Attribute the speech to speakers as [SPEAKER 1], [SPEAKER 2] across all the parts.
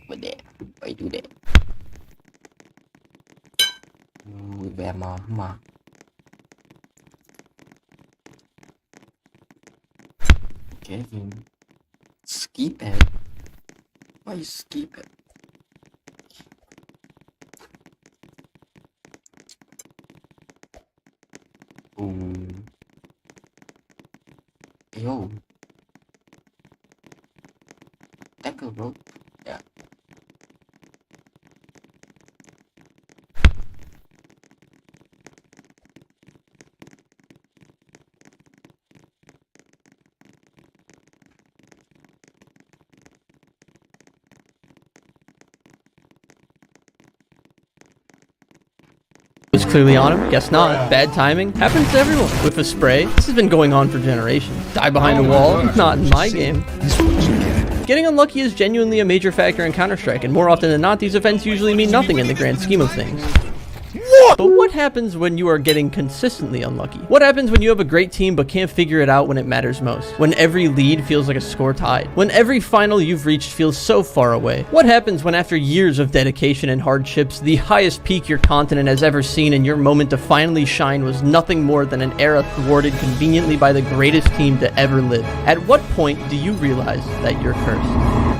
[SPEAKER 1] What that? Why you do that? Về mà. Kevin, skip it. Why you skip it? Yo. Tackle, bro. Yeah.
[SPEAKER 2] Was clearly on him? Guess not. Bad timing? Happens to everyone. With a spray? This has been going on for generations. Die behind a wall? Not in my game. Getting unlucky is genuinely a major factor in Counter-Strike, and more often than not, these events usually mean nothing in the grand scheme of things. But what happens when you are getting consistently unlucky? What happens when you have a great team but can't figure it out when it matters most? When every lead feels like a score tied? When every final you've reached feels so far away? What happens when after years of dedication and hardships, the highest peak your continent has ever seen and your moment to finally shine was nothing more than an era thwarted conveniently by the greatest team to ever live? At what point do you realize that you're cursed?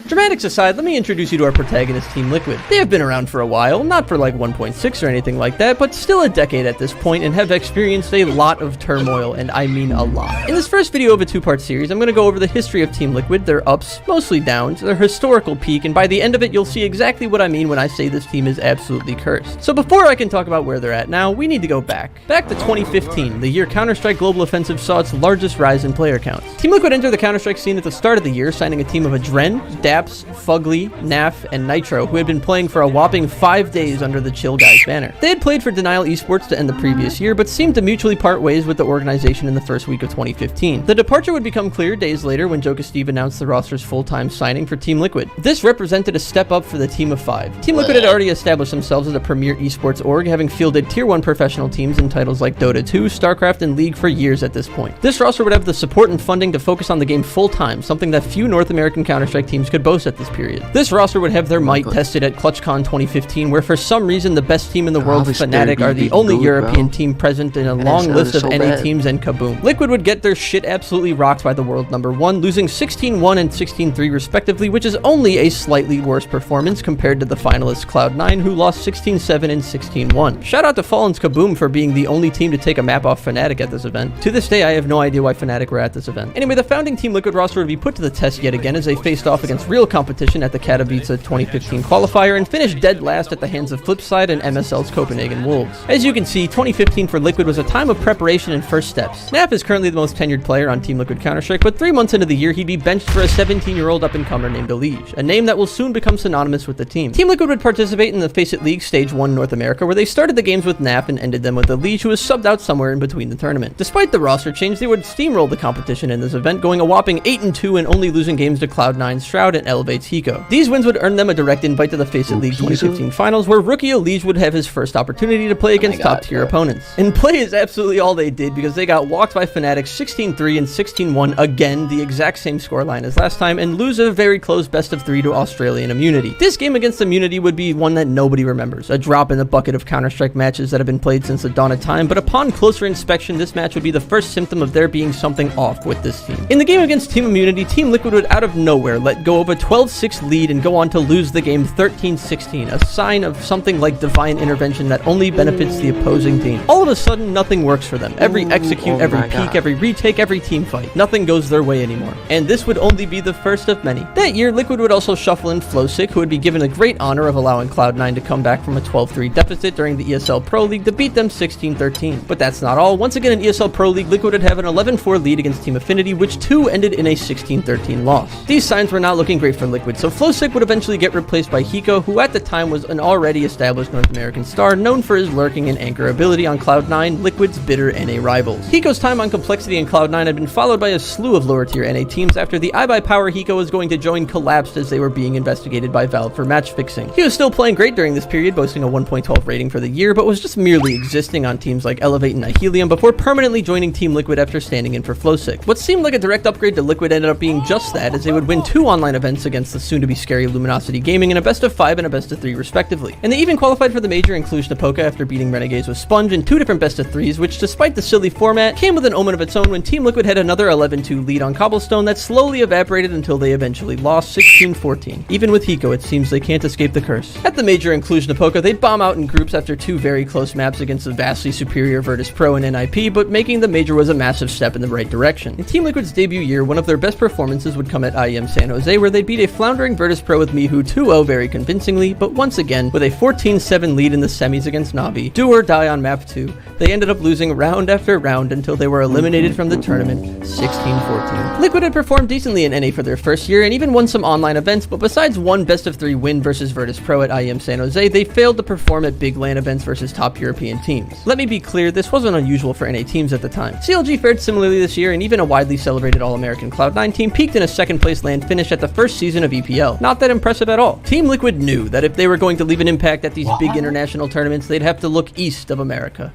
[SPEAKER 2] Dramatics aside, let me introduce you to our protagonist, Team Liquid. They have been around for a while, not for like 1.6 or anything like that, but still a decade at this point and have experienced a lot of turmoil, and I mean a lot. In this first video of a two-part series, I'm going to go over the history of Team Liquid, their ups, mostly downs, their historical peak, and by the end of it, you'll see exactly what I mean when I say this team is absolutely cursed. So before I can talk about where they're at now, we need to go back. Back to 2015, the year Counter-Strike Global Offensive saw its largest rise in player counts. Team Liquid entered the Counter-Strike scene at the start of the year, signing a team of Adren, Daps, Fugly, Naf, and Nitro, who had been playing for a whopping 5 days under the Chill Guys banner. They had played for Denial Esports to end the previous year, but seemed to mutually part ways with the organization in the first week of 2015. The departure would become clear days later when Joker Steve announced the roster's full-time signing for Team Liquid. This represented a step up for the team of 5. Team Liquid had already established themselves as a premier esports org, having fielded Tier 1 professional teams in titles like Dota 2, StarCraft, and League for years at this point. This roster would have the support and funding to focus on the game full-time, something that few North American Counter-Strike teams could boast at this period. This roster would have their might tested at ClutchCon 2015, where for some reason the best team in the world, Fnatic, are the only European team present in a long list of NA teams, and kaboom. Liquid would get their shit absolutely rocked by the world number 1, losing 16-1 and 16-3 respectively, which is only a slightly worse performance compared to the finalists Cloud9, who lost 16-7 and 16-1. Shout out to Fallen's Kaboom for being the only team to take a map off Fnatic at this event. To this day, I have no idea why Fnatic were at this event. Anyway, the founding Team Liquid roster would be put to the test yet again as they faced off against real real competition at the Katowice 2015 qualifier and finished dead last at the hands of Flipside and MSL's Copenhagen Wolves. As you can see, 2015 for Liquid was a time of preparation and first steps. Naf is currently the most tenured player on Team Liquid Counter-Strike, but 3 months into the year, he'd be benched for a 17-year-old up-and-comer named Elige, a name that will soon become synonymous with the team. Team Liquid would participate in the Face It League Stage 1 North America, where they started the games with Naf and ended them with Elige, who was subbed out somewhere in between the tournament. Despite the roster change, they would steamroll the competition in this event, going a whopping 8-2 and only losing games to Cloud9's Shroud and Elevate's Hiko. These wins would earn them a direct invite to the Face It League 2015 finals, where rookie Elige would have his first opportunity to play against top-tier opponents. And play is absolutely all they did, because they got walked by Fnatic 16-3 and 16-1, again, the exact same scoreline as last time, and lose a very close best-of-3 to Australian Immunity. This game against Immunity would be one that nobody remembers, a drop in the bucket of Counter-Strike matches that have been played since the dawn of time, but upon closer inspection, this match would be the first symptom of there being something off with this team. In the game against Team Immunity, Team Liquid would out of nowhere let go of a 12-6 lead and go on to lose the game 13-16, a sign of something like divine intervention that only benefits the opposing team. All of a sudden, nothing works for them. Every execute, every peek, every retake, every team fight. Nothing goes their way anymore. And this would only be the first of many. That year, Liquid would also shuffle in Flowsick, who would be given the great honor of allowing Cloud9 to come back from a 12-3 deficit during the ESL Pro League to beat them 16-13. But that's not all. Once again in ESL Pro League, Liquid would have an 11-4 lead against Team Affinity, which too ended in a 16-13 loss. These signs were not looking great for Liquid, so Flowsick would eventually get replaced by Hiko, who at the time was an already established North American star, known for his lurking and anchor ability on Cloud9, Liquid's bitter NA rivals. Hiko's time on Complexity and Cloud9 had been followed by a slew of lower tier NA teams after the iBuyPower Hiko was going to join collapsed as they were being investigated by Valve for match fixing. He was still playing great during this period, boasting a 1.12 rating for the year, but was just merely existing on teams like Elevate and Nihilium before permanently joining Team Liquid after standing in for Flowsick. What seemed like a direct upgrade to Liquid ended up being just that, as they would win 2 online events against the soon-to-be scary Luminosity Gaming in a best-of-5 and a best-of-3 respectively. And they even qualified for the major in Cluj-Napoca after beating Renegades with Sponge in 2 different best-of-3s, which despite the silly format, came with an omen of its own when Team Liquid had another 11-2 lead on Cobblestone that slowly evaporated until they eventually lost 16-14. Even with Hiko, it seems they can't escape the curse. At the major in Cluj-Napoca, they'd bomb out in groups after 2 very close maps against the vastly superior Virtus Pro and NIP, but making the major was a massive step in the right direction. In Team Liquid's debut year, one of their best performances would come at IEM San Jose, where they beat a floundering Virtus Pro with Mihu 2-0 very convincingly, but once again, with a 14-7 lead in the semis against Navi, do or die on map 2, they ended up losing round after round until they were eliminated from the tournament 16-14. Liquid had performed decently in NA for their first year and even won some online events, but besides one best-of-3 win versus Virtus Pro at IEM San Jose, they failed to perform at big LAN events versus top European teams. Let me be clear, this wasn't unusual for NA teams at the time. CLG fared similarly this year, and even a widely celebrated All-American Cloud9 team peaked in a second-place LAN finish at the first season of EPL. Not that impressive at all. Team Liquid knew that if they were going to leave an impact at these big international tournaments, they'd have to look east of America.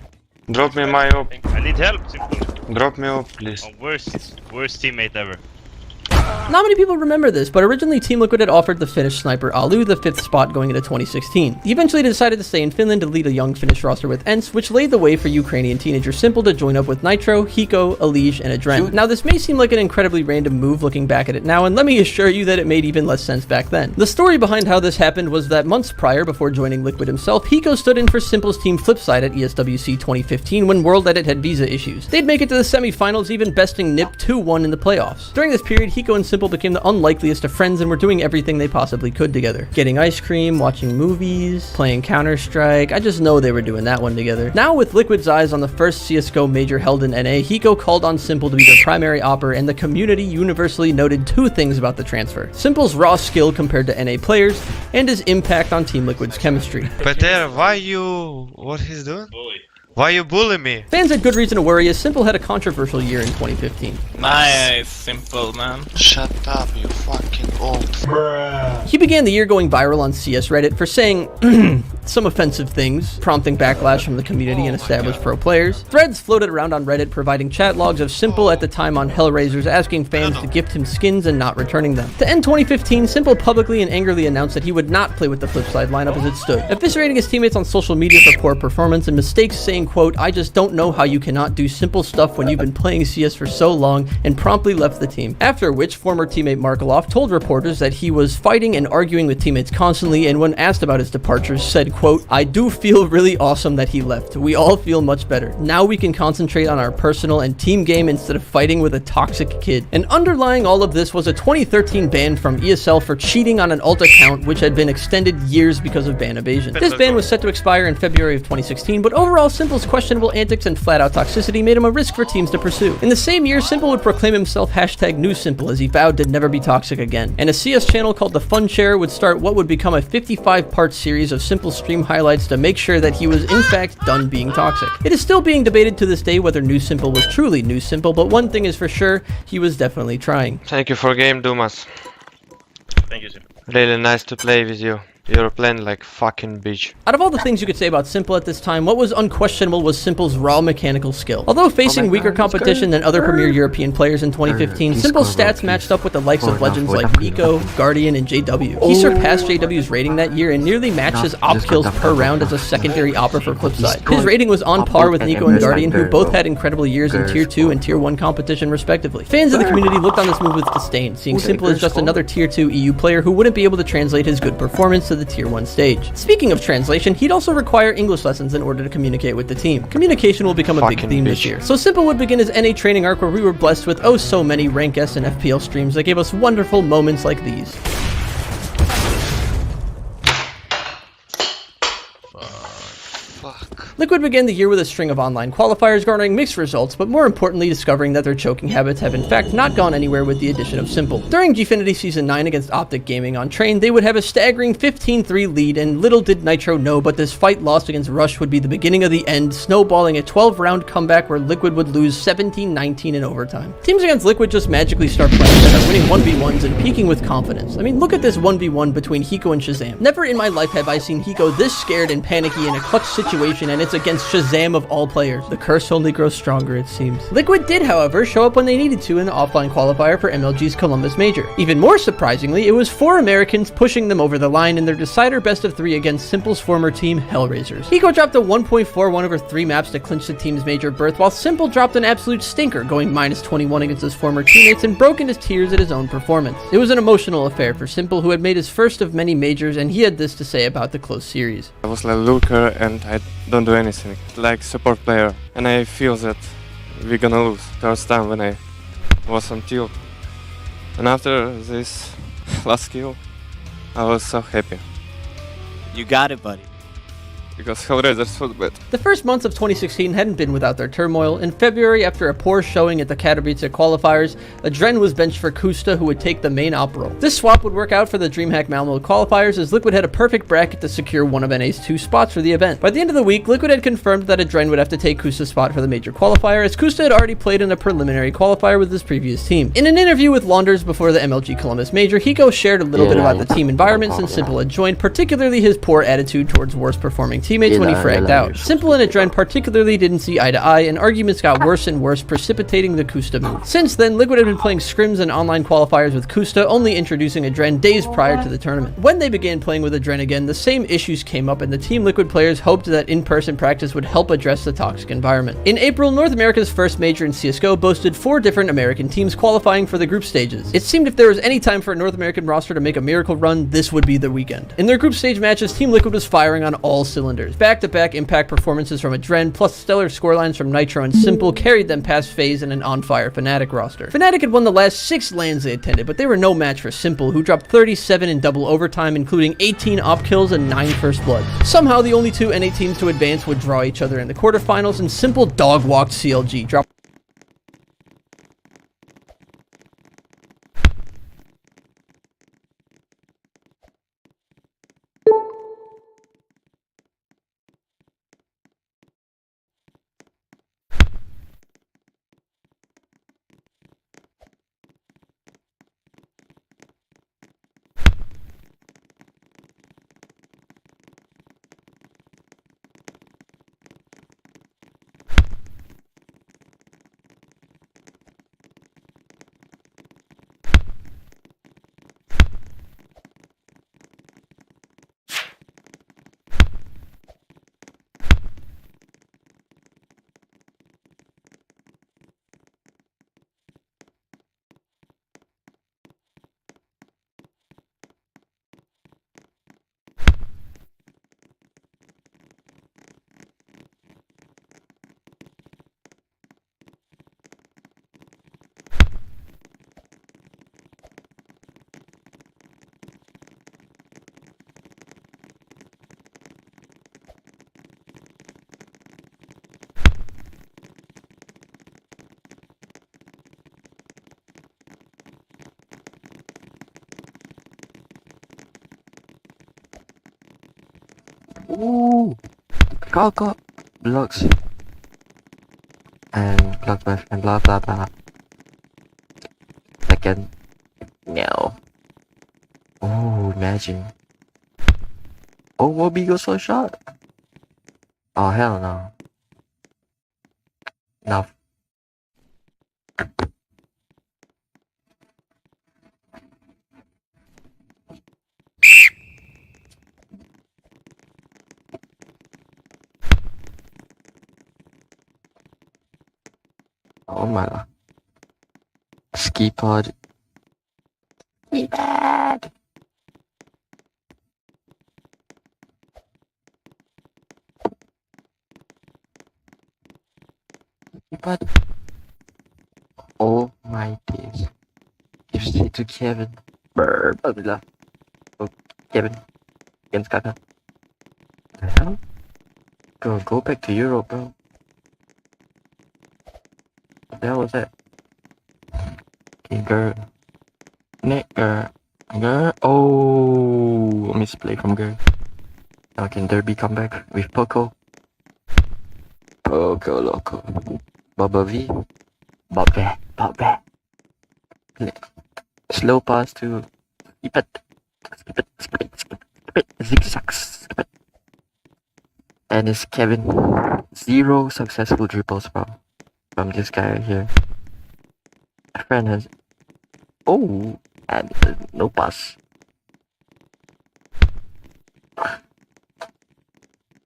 [SPEAKER 3] Drop me my op.
[SPEAKER 4] I need help, simple.
[SPEAKER 3] Drop me op, please.
[SPEAKER 4] Oh, worst teammate ever.
[SPEAKER 2] Not many people remember this, but originally Team Liquid had offered the Finnish sniper Alu the 5th spot going into 2016. He eventually decided to stay in Finland to lead a young Finnish roster with ENCE, which laid the way for Ukrainian teenager Simple to join up with Nitro, Hiko, Elige, and Adren. Now this may seem like an incredibly random move looking back at it now, and let me assure you that it made even less sense back then. The story behind how this happened was that months prior, before joining Liquid himself, Hiko stood in for Simple's team Flipside at ESWC 2015 when World Edit had visa issues. They'd make it to the semifinals, even besting NIP 2-1 in the playoffs. During this period, Hiko and Simple became the unlikeliest of friends and were doing everything they possibly could together. Getting ice cream, watching movies, playing Counter-Strike. I just know they were doing that one together. Now with Liquid's eyes on the first CSGO major held in NA, Hiko called on Simple to be their primary opper, and the community universally noted 2 things about the transfer: Simple's raw skill compared to NA players, and his impact on Team Liquid's chemistry.
[SPEAKER 3] Peter, why you... what he's doing?
[SPEAKER 4] Bully.
[SPEAKER 3] Why you bully me?
[SPEAKER 2] Fans had good reason to worry, as Simple had a controversial year in 2015.
[SPEAKER 5] Nice, Simple, man.
[SPEAKER 3] Shut up, you fucking old.
[SPEAKER 2] He began the year going viral on CS Reddit for saying some offensive things, prompting backlash from the community and established pro players. Threads floated around on Reddit providing chat logs of Simple at the time on Hellraisers asking fans to gift him skins and not returning them. To end 2015, Simple publicly and angrily announced that he would not play with the Flipside lineup as it stood, eviscerating his teammates on social media for poor performance and mistakes, saying, quote, "I just don't know how you cannot do simple stuff when you've been playing CS for so long," and promptly left the team. After which, former teammate Markeloff told reporters that he was fighting and arguing with teammates constantly, and when asked about his departures, said, saying, quote, "I do feel really awesome that he left. We all feel much better. Now we can concentrate on our personal and team game instead of fighting with a toxic kid." And underlying all of this was a 2013 ban from ESL for cheating on an alt account, which had been extended years because of ban evasion. This ban was set to expire in February of 2016, but overall, Simple's questionable antics and flat-out toxicity made him a risk for teams to pursue. In the same year, Simple would proclaim himself #NewSimple as he vowed to never be toxic again. And a CS channel called The Fun Chair would start what would become a 55-part series of Simple stream highlights to make sure that he was in fact done being toxic. It is still being debated to this day whether NewSimple was truly NewSimple, but one thing is for sure, he was definitely trying.
[SPEAKER 3] Thank you for game, Dumas.
[SPEAKER 4] Thank you, Simple.
[SPEAKER 3] Really nice to play with you. You're playing like fucking bitch.
[SPEAKER 2] Out of all the things you could say about Simple at this time, what was unquestionable was Simple's raw mechanical skill. Although facing weaker competition than other premier European players in 2015, Simple's stats matched up with the likes of legends like Nico, Guardian, and JW. He surpassed JW's rating that year and nearly matched his op kills per round as a secondary opper for Flipside. His rating was on par with Nico and Guardian, who both had incredible years in Tier 2 and Tier 1 competition respectively. Fans of the community looked on this move with disdain, seeing Simple as just another Tier 2 EU player who wouldn't be able to translate his good performance to the Tier 1 stage. Speaking of translation, he'd also require English lessons in order to communicate with the team. Communication will become a big theme this year. So Simple would begin his NA training arc where we were blessed with oh so many rank S and FPL streams that gave us wonderful moments like these. Liquid began the year with a string of online qualifiers garnering mixed results, but more importantly discovering that their choking habits have in fact not gone anywhere with the addition of Simple. During Gfinity Season 9 against Optic Gaming on Train, they would have a staggering 15-3 lead, and little did Nitro know, but this fight lost against Rush would be the beginning of the end, snowballing a 12-round comeback where Liquid would lose 17-19 in overtime. Teams against Liquid just magically start playing better, winning 1v1s and peaking with confidence. I mean, look at this 1v1 between Hiko and Shazam. Never in my life have I seen Hiko this scared and panicky in a clutch situation, and it's against Shazam of all players. The curse only grows stronger, it seems. Liquid did, however, show up when they needed to in the offline qualifier for MLG's Columbus Major. Even more surprisingly, it was 4 Americans pushing them over the line in their decider best of 3 against Simple's former team, Hellraisers. Hiko dropped a 1.41 over 3 maps to clinch the team's major berth, while Simple dropped an absolute stinker, going -21 against his former teammates and broke into tears at his own performance. It was an emotional affair for Simple, who had made his first of many majors, and he had this to say about the close series.
[SPEAKER 6] I was like lurker and I don't do anything, like support player, and I feel that we're gonna lose. First time when I was on tilt, and after this last kill, I was so happy.
[SPEAKER 7] You got it, buddy.
[SPEAKER 6] Because Hellraisers was bad.
[SPEAKER 2] The first months of 2016 hadn't been without their turmoil. In February, after a poor showing at the Katowice qualifiers, Adren was benched for Kusta, who would take the main op role. This swap would work out for the DreamHack Malmo qualifiers, as Liquid had a perfect bracket to secure one of NA's 2 spots for the event. By the end of the week, Liquid had confirmed that Adren would have to take Kusta's spot for the major qualifier, as Kusta had already played in a preliminary qualifier with his previous team. In an interview with Launders before the MLG Columbus Major, Hiko shared a little bit about the team environment since Simple had joined, particularly his poor attitude towards worst performing teammates when he fragged out. Simple and Adren particularly didn't see eye to eye, and arguments got worse and worse, precipitating the Kusta move. Since then, Liquid had been playing scrims and online qualifiers with Kusta, only introducing Adren days prior to the tournament. When they began playing with Adren again, the same issues came up, and the Team Liquid players hoped that in-person practice would help address the toxic environment. In April, North America's first major in CSGO boasted 4 different American teams qualifying for the group stages. It seemed if there was any time for a North American roster to make a miracle run, this would be the weekend. In their group stage matches, Team Liquid was firing on all cylinders. Back-to-back impact performances from Adren, plus stellar scorelines from Nitro and Simple carried them past FaZe and an on-fire Fnatic roster. Fnatic had won the last 6 LANs they attended, but they were no match for Simple, who dropped 37 in double overtime, including 18 op kills and 9 first blood. Somehow, the only 2 NA teams to advance would draw each other in the quarterfinals, and Simple dog-walked CLG, dropping
[SPEAKER 1] Ooh. Go. Blocks. And block left and blah blah blah. Second. No. Oh, imagine. Oh, Wobby goes for a shot. Oh, hell no. No. Oh my god. Ski pod. Ski pad. But oh my days. Gives it to Kevin. Brr, blah, blah, blah. Oh, Kevin. Against Kaka. The hell? Go back to Europe, bro. What the hell was that? Okay, girl. Nick, girl. Oh, misplay from girl. Now can Derby come back with Poco? Poco Loco. Bubba V. Bobby. Slow pass to skip it. Zigzags. Skip it. And it's Kevin. 0 successful dribbles from this guy right here. A friend has. Oh, and no pass.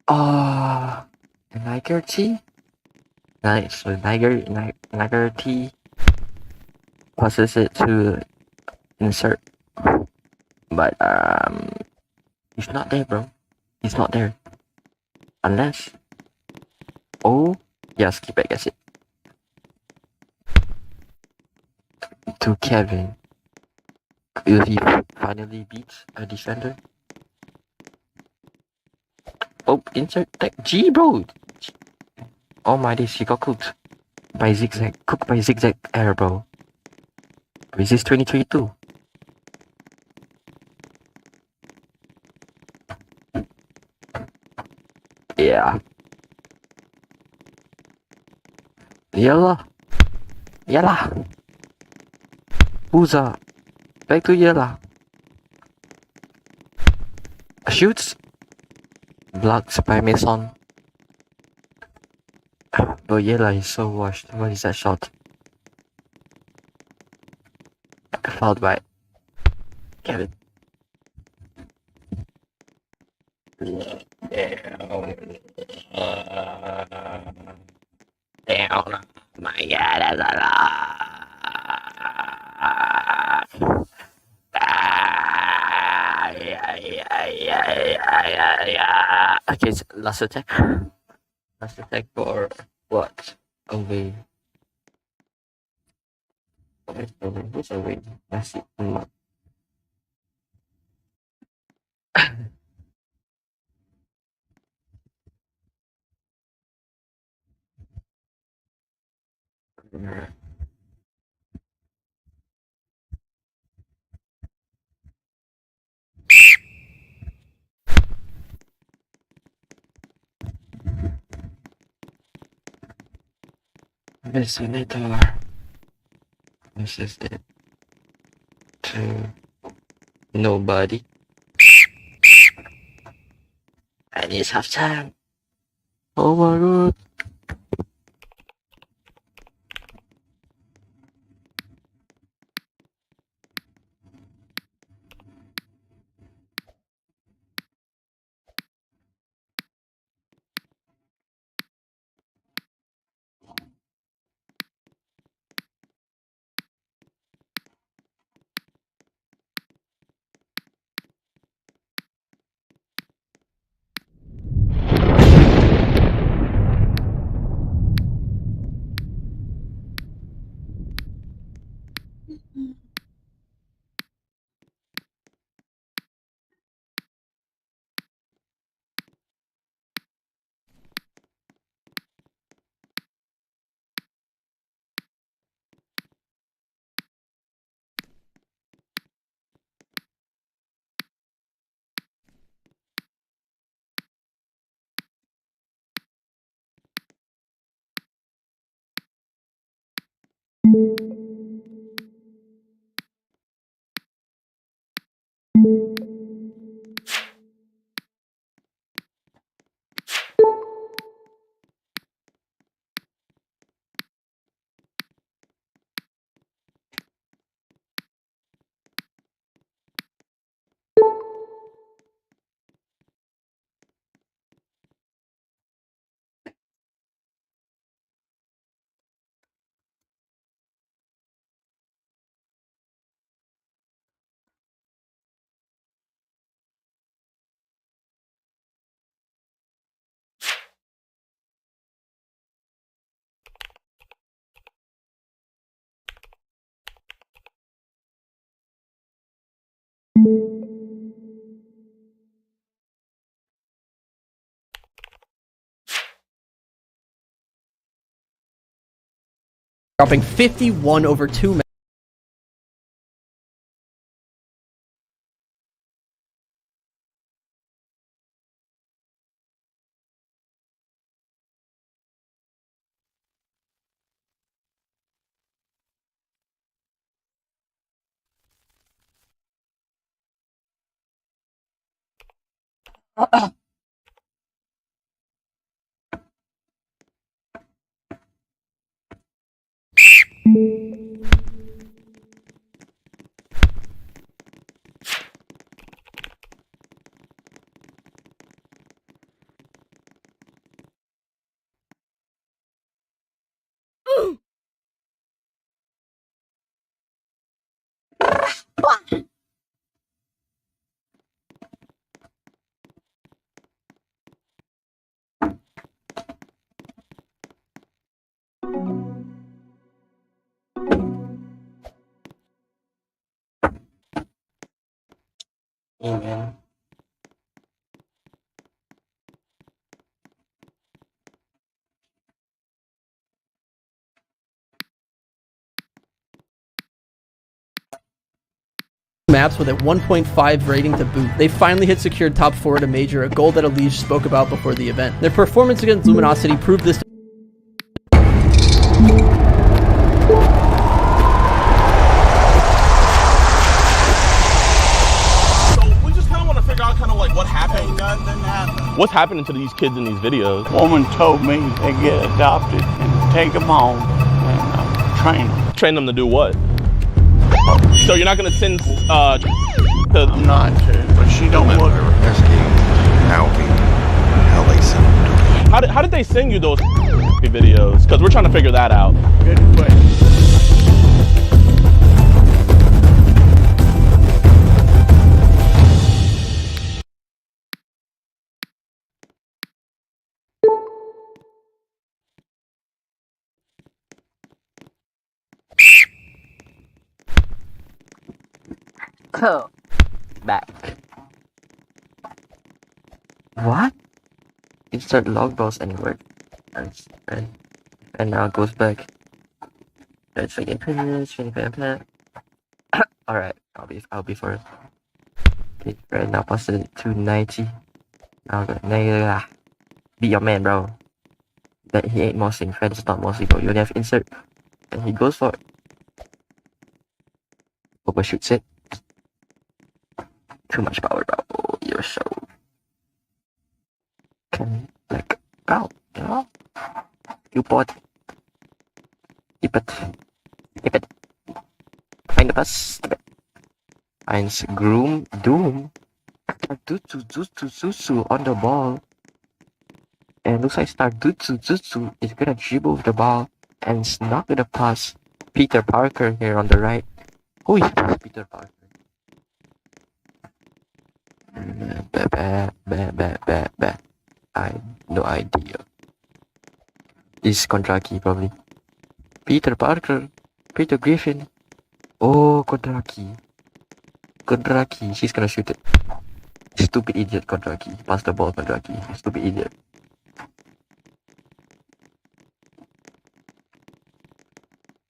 [SPEAKER 1] Ah, Niger T. Nice. So Niger T passes it to insert, but he's not there, bro. He's not there. Unless, oh, yeah, skip it, guess it. To Kevin. Will he finally beat a defender? Oh, insert tech G, bro. Oh my days, he got cooked by zigzag. Cooked by zigzag air, bro. Resist 23 too. Yeah. Yalla. Who's back to Yalla. Shoots. Blocks by Mason. But Yella is so washed. What is that shot? Fouled by Kevin. Down. My god, that's a lot. Yeah. Okay, so last attack. Last attack for what? Away. Who's away? That's it. Resonator. This is it. To nobody. And it's half time. Oh my god.
[SPEAKER 2] Dropping 51 over 2 minutes.
[SPEAKER 1] Amen.
[SPEAKER 2] Maps with a 1.5 rating to boot. They finally hit secured top 4 at a major, a goal that Elige spoke about before the event. Their performance against Luminosity proved this.
[SPEAKER 8] We just kind of want to figure out kind of like what happened.
[SPEAKER 9] Nothing happened.
[SPEAKER 8] What's happening to these kids in these videos?
[SPEAKER 9] Woman told me they get adopted and take them home and train them.
[SPEAKER 8] Train them to do what? So you're not gonna send
[SPEAKER 9] I'm not to, but she don't look.
[SPEAKER 8] How did they send you those videos? Because we're trying to figure that out.
[SPEAKER 9] Good question.
[SPEAKER 1] Come back. What? Insert log balls anywhere. And now it goes back. Let's again finish. Alright, I'll be first. Okay, right now pass it to 90. Now be your man, bro. That he ain't mossing. Fred is not mossing, bro. You only have insert. And he goes for it. Overshoots it. Too much power, bro. You're so can like out, you know? You bought keep it. Find the pass. Finds Groom Doom. Jutsu on the ball. And looks like Star Jutsu is gonna dribble the ball and knock it a pass. Peter Parker here on the right. Who is Peter Parker? I have no idea. This Kondraki probably. Peter Parker. Peter Griffin. Oh, Kondraki. She's gonna shoot it. Stupid idiot Kondraki. Pass the ball, Kondraki. Stupid idiot.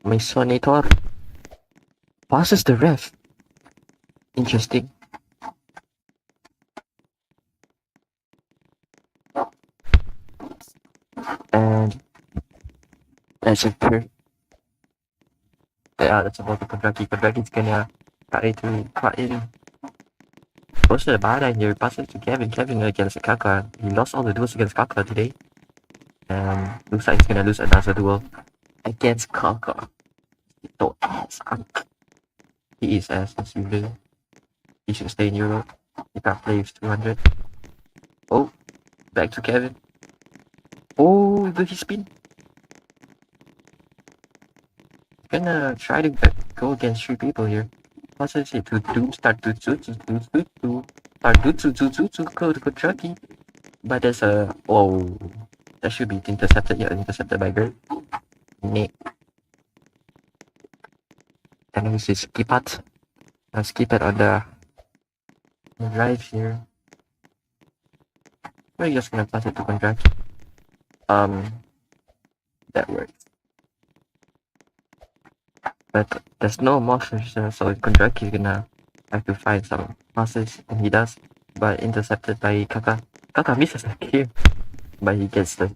[SPEAKER 1] Masonator passes the ref. Interesting. And that's a Yeah, that's about the Kondraki. Kondraki's gonna try to cut in. Goes to the bottom here, passes to Kevin. Kevin against Kaka. He lost all the duels against Kaka today. Looks like he's gonna lose another duel against Kaka. So ass. He is ass as usual. He should stay in Europe. He can't play with 200. Oh, back to Kevin. Oh, did he spin? Gonna try to go against 3 people here. What's it say? To do start to start to go to Kentucky. But there's a that should be intercepted. Yeah, intercepted by Gert. Nick. And we see skip it. Skip it on the drive here. We're just gonna pass it to Kentucky. That works. But there's no monsters there, so Kondraki is gonna have to find some monsters, and he does, but intercepted by Kaka. Kaka misses the kill, but he gets the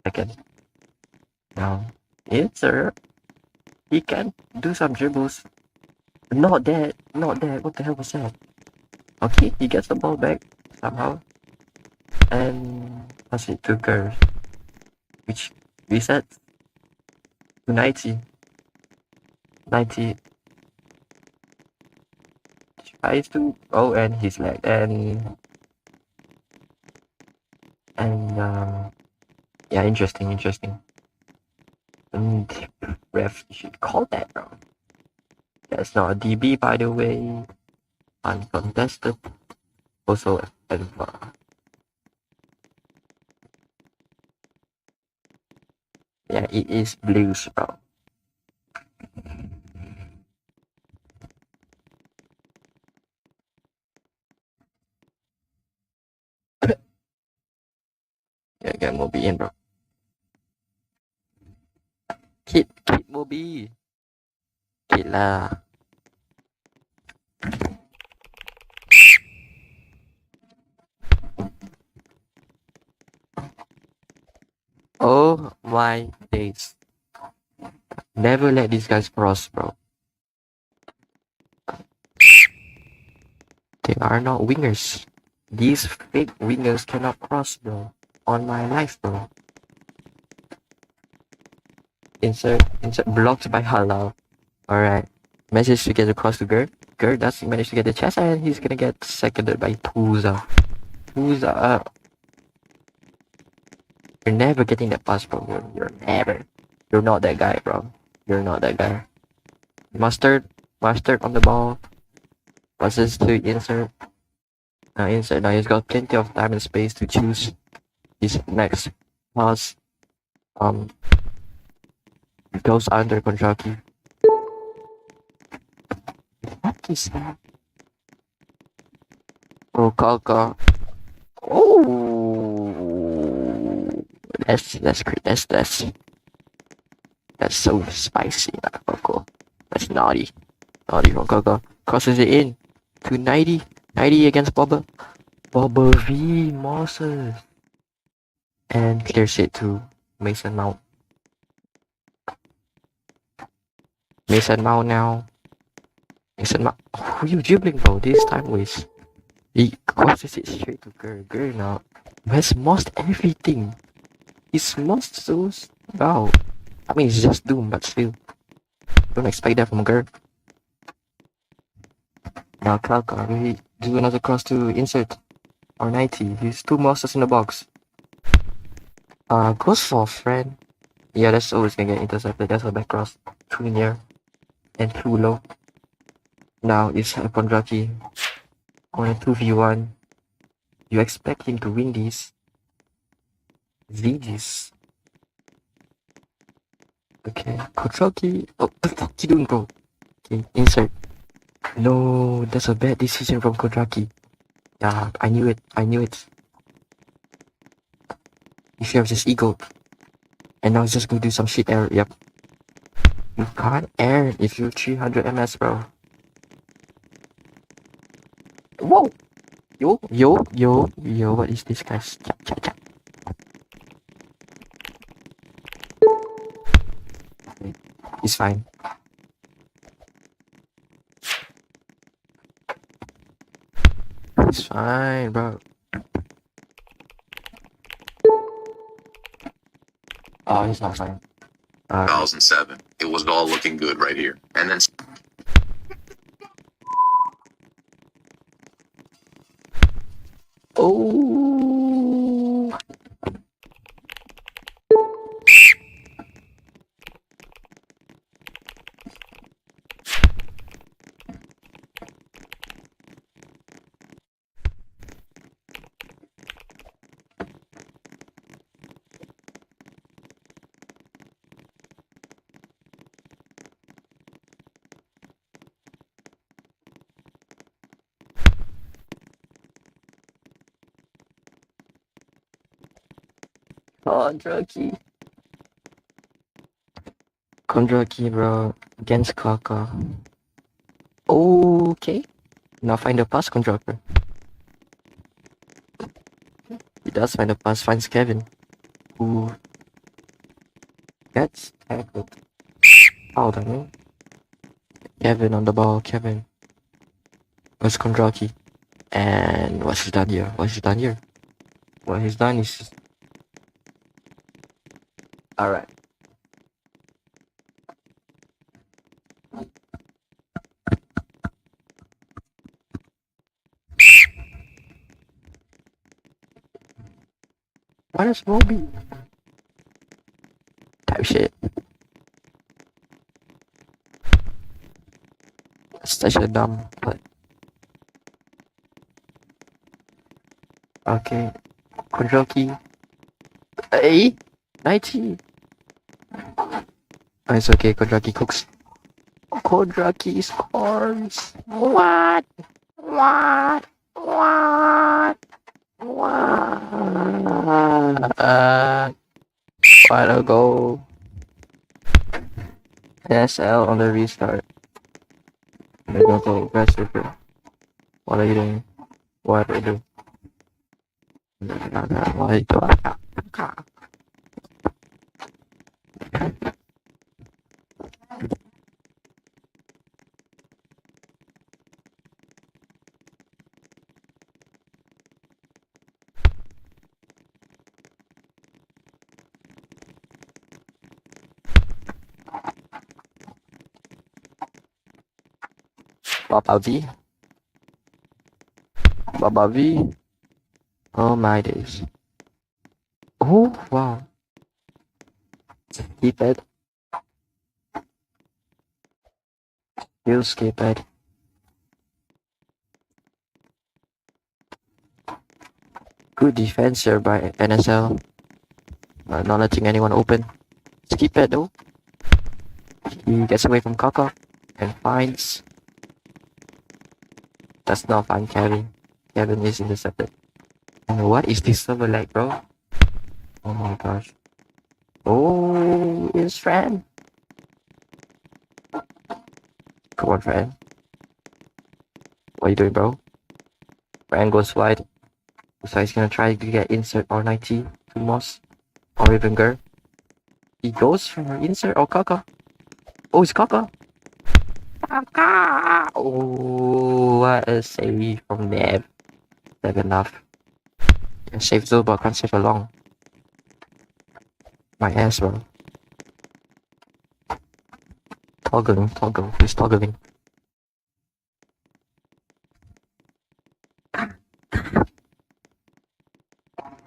[SPEAKER 1] second. Now, he can do some dribbles. Not that, what the hell was that? Okay, he gets the ball back somehow, and pass it to Kerr, which resets to 90. 90 tries to and he's like and yeah, interesting. And ref should call that, bro. That's not a DB, by the way. Uncontested. Also yeah, it is blues, bro. Yeah, get Moby in, bro. Keep Moby. Kid lah. Oh my days. Never let these guys cross, bro. They are not wingers. These fake wingers cannot cross, bro. On my life, bro. Insert blocked by Halal. Alright. Message to get across to Gerd. Gerd does manage to get the chest, and he's gonna get seconded by Tuza. Tuza. You're never getting that pass, bro. You're never. You're not that guy, bro. You're not that guy. Mustard on the ball. Passes to insert. Insert. Now he's got plenty of time and space to choose his next pass. It goes under Kondraki. What is that? Oh, Kaka. Oh, that's so spicy, Kaka. That's naughty from Kaka. Crosses it in to 90 against Bobba V Moses, and clears it to Mason Mount. Now. Mason Mount. Who you dribbling, bro? This time waste. He crosses it straight to Gur now. Has mossed everything. He's mossed so wow. I mean, it's just Doom, but still. Don't expect that from Gur. Now Kalka, we do another cross to insert. Or 90. He's 2 monsters in the box. Goes for a friend. Yeah, that's always gonna get intercepted. That's a back cross. Too near. And too low. Now it's Kondraki on a 2v1. You expect him to win these. VGs. Okay, Kondraki. Oh, what the fuck you doing, bro? Okay, insert. No, that's a bad decision from Kondraki. Yeah, I knew it. He should have just ego. And now he's just gonna do some shit error. Yep. You can't air if you're 300 ms, bro. Whoa! Yo, what is this, guys? Chat. It's fine. It's fine, bro. Oh, he's not fine.
[SPEAKER 10] 2007. It was all looking good right here. And then
[SPEAKER 1] Oh. Kondraki. Kondraki, bro. Against Kaka. Okay. Now find the pass, Kondraki. He does find the pass, finds Kevin. Who gets tackled. Out on me. Kevin on the ball, Kevin. Where's Kondraki? And what's he done here? What he's done here? What he's done is just... Alright. What is Roby? Type shit. Such a dumb play. Okay. Kondraki. Hey! 90! Oh, it's okay, Kondraki cooks. Kondraki scores! What? What? What? What a goal. NSL on the restart. They're gonna go aggressive here. What are you doing? What are you doing? What are you doing? Baba V. Baba V. Oh my days. Oh wow. Keep it. You skip it. Good defense here by NSL. Not letting anyone open. Skip it though. He gets away from Kaka and finds. Does not find Kevin. Kevin is intercepted. And what is this server like, bro? Oh my gosh. Oh, it's Fran. Come on, Fran. What are you doing, bro? Fran goes wide. So he's gonna try to get insert or 90 to Moss or even Gur. He goes for insert or Kaka. Oh, it's Kaka. Kaka. Oh, what a save from Nev. 7-0. Yeah, save though, but can't save along. My ass, bro. Toggle. He's toggling.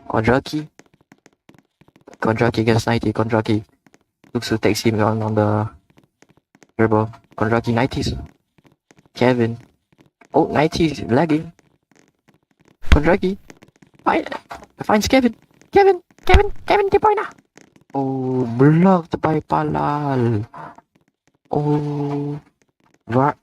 [SPEAKER 1] Kondraki gets 90. Kondraki looks to take him on the dribble. Kondraki 90s. Kevin. Oh, 90s lagging. Kondraki finds Kevin. Kevin de Bruyne. Oh, blocked by Palal. Oh, what?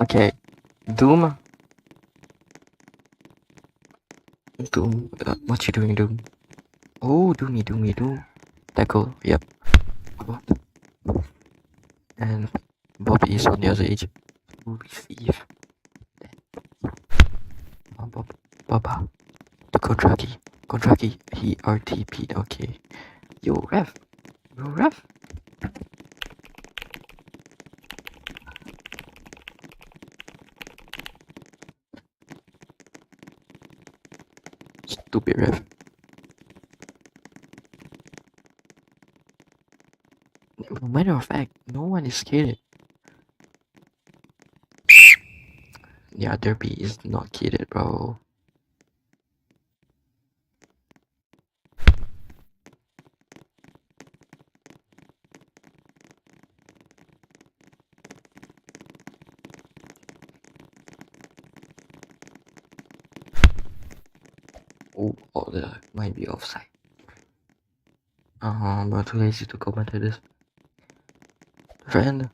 [SPEAKER 1] Okay, Doom. What you doing, Doom? Oh, Doomy. Tackle, yep. And Bobby is on the other edge. receive. Baba. The Kondraki, he RTP'd, okay. Yo, ref. Stupid ref. Matter of fact, no one is scared. Yeah, Derby is not kidded, bro. Oh, that might be offside. But too lazy to comment to this. Friend,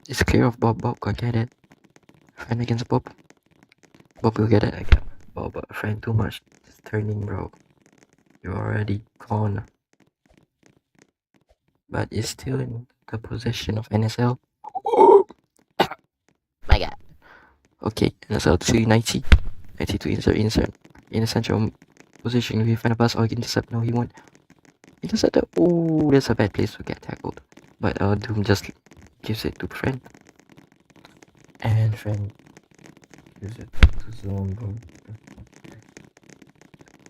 [SPEAKER 1] it's clear of Bob. Bob can get it. Friend against Bob. Bob will get it again. Bob, friend, too much. It's turning, bro. You're already gone. But it's still in the possession of NSL. My god. Okay, NSL 290. 92 insert. In the central position, if he find a pass or intercept, no, he won't. Intercept. Oh, that's a bad place to get tackled. But Doom just gives it to friend. And friend gives it back to zone, bro.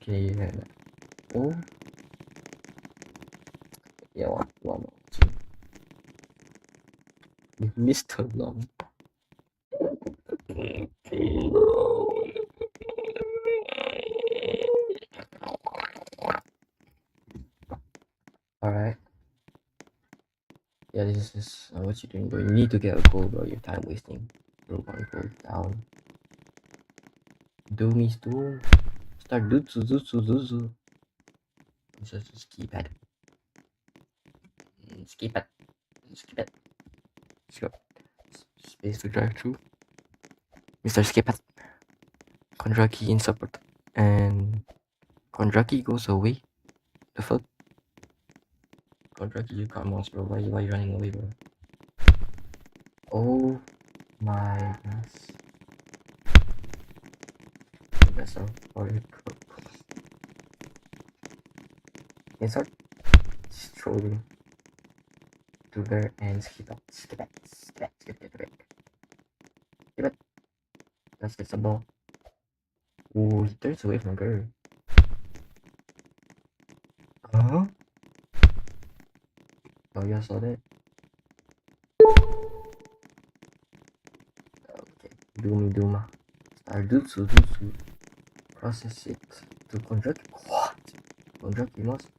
[SPEAKER 1] Okay, yeah. Oh. Yeah, one more. Mr. Long. Alright. Yeah, this is what you doing, bro. You need to get a goal, bro. You're time wasting. Bro, one goal down. Do me too. Start Zuzu. Just keep it. Skip it. Let's go. Space to drive through. Mr. Skip it. Kondraki in support. And Kondraki goes away. The fuck? Kondraki, you can't mouse, bro. Why you running away, bro? Oh my goodness. That's all for it. Insert. Strolling. To there and skip it. Let's get the ball. Ooh, he turns away from girl. Huh? Oh, you saw that? Okay. Duma. Start Jutsu. Process it to Kondraki. What? Kondraki lost.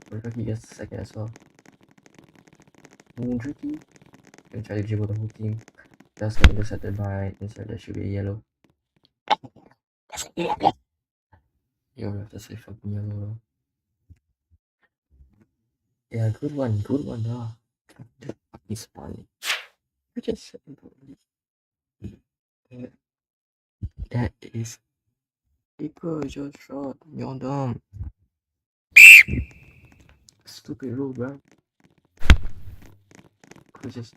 [SPEAKER 1] Kondraki gets the second as well. Kondraki. Gonna try to dribble the whole team. That's not intercepted by inside. That should be a yellow. You have to say fucking yellow. Yeah, good one, though. He's funny. I just said that is because your shot. You're dumb. Stupid rule, bro. Could just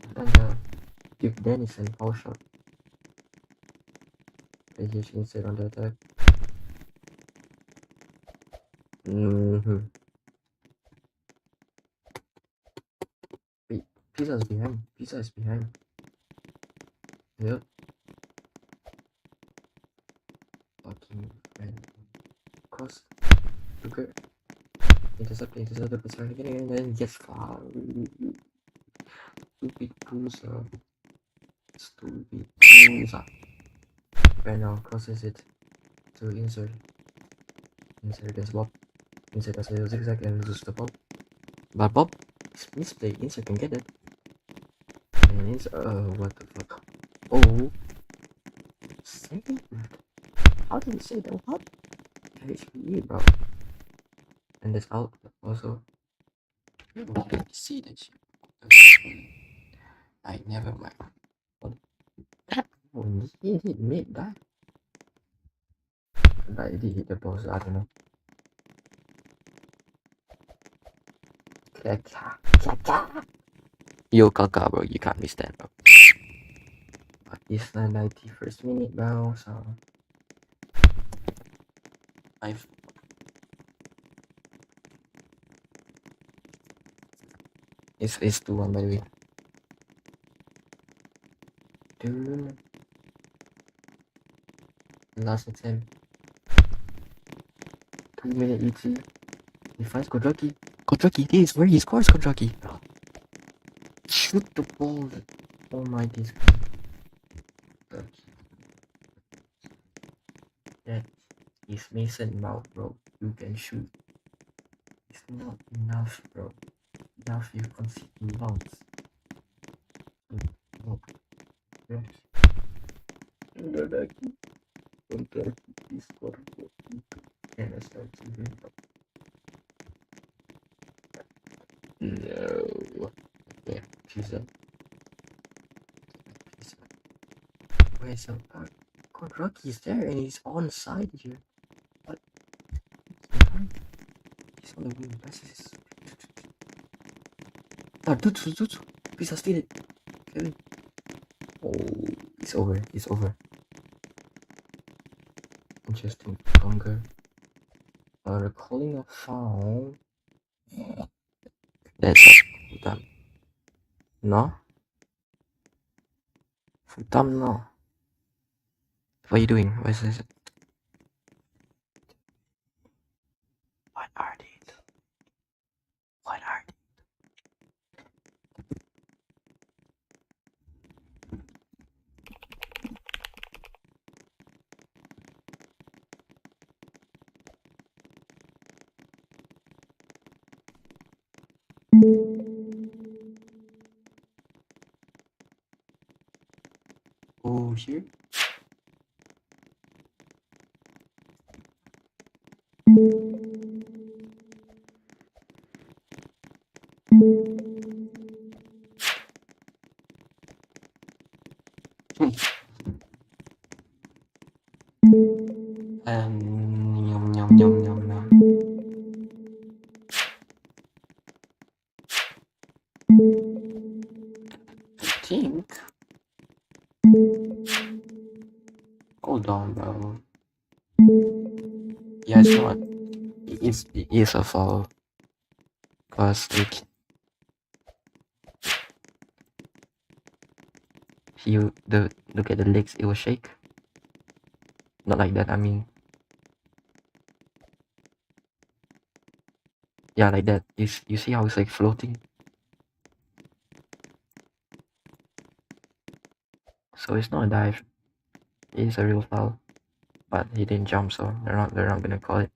[SPEAKER 1] give Dennis an foul shot. And he should sit on the attack. Wait, Pizza is behind. Yep. Fucking friend. Cross. Looker. Intercept the position again, and then gets foul. Stupid Poosa. Right now, crosses it to insert. Insert against Bob. Insert as a zigzag and loses the ball. But Bob misplay. Insert can get it. And insert. What the fuck? Oh. Second? How did you say that? What? HPE, bro. And that's out also. You didn't see that shit. I never mind. Oh, he hit mid that. But he hit the post, I don't know. Yo, Kaka, bro, you can't miss that, bro. It's the 91st minute, bro. So it's 2-1 by the way. Dude. Last attempt. 2-minute ET. He finds Kodraki. Kodraki, this is where he scores Kodraki. Shoot the ball. Oh my days. That is Mason Mount, bro. You can shoot. It's not enough, bro. Enough you concede rebounds. Oh, yes. Kodraki. Kodraki, he scored NSL TV. No. Yeah, she's up. Where's the Rocky's there and he's on side here. What? He's on the wing. That's his. Ah, dude. Bisa steal it. Kevin. Oh, it's over. It's over. Interesting. Longer. Recalling a foul. That's Futam. No? Futam, no. What are you doing? What is this? What are these? What are these? Oh, here? Yum. I think. Hold on, bro. Yeah, it's not. It is a foul. Cause like look at the legs, it will shake. Not like that. I mean, yeah, like that. You see how it's like floating. So it's not a dive. It is a real foul, but he didn't jump, so they're not gonna call it.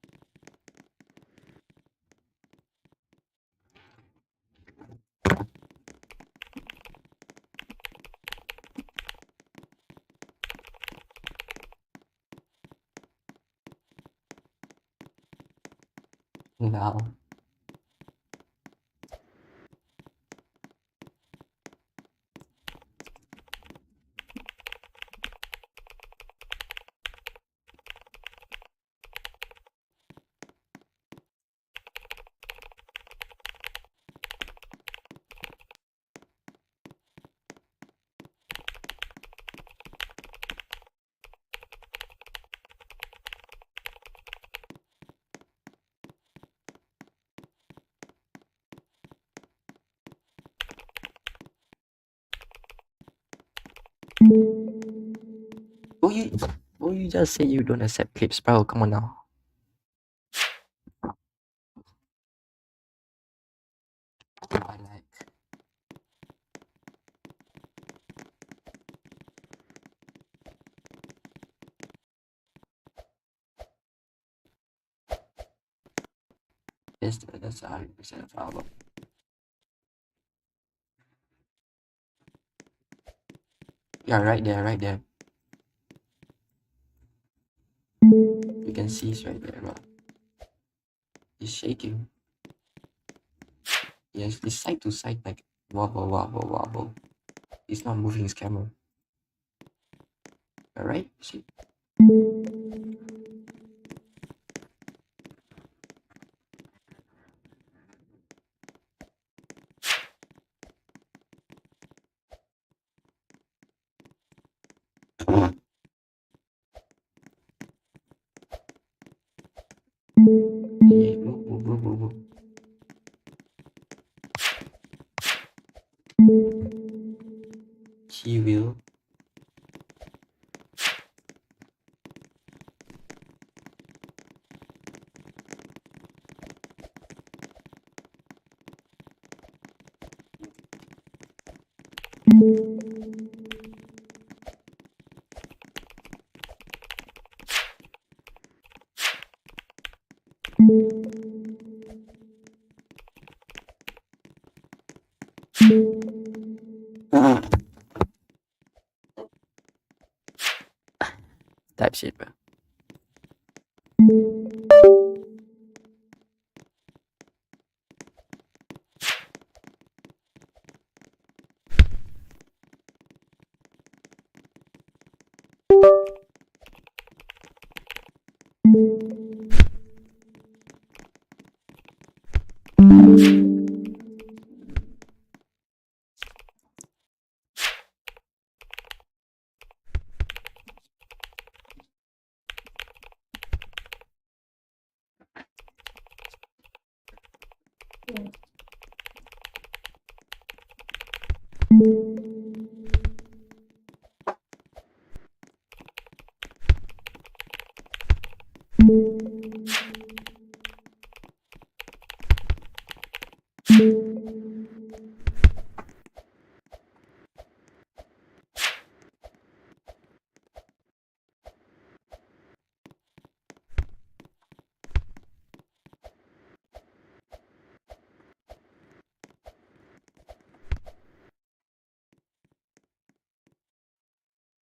[SPEAKER 1] No. You just say you don't accept clips, bro? Come on now. I like. That's 100% foul. Yeah, right there. You can see it's right there, bro. He's shaking. Yes, it's side to side, like wobble. He's not moving his camera. Alright? See? Type shit, bro.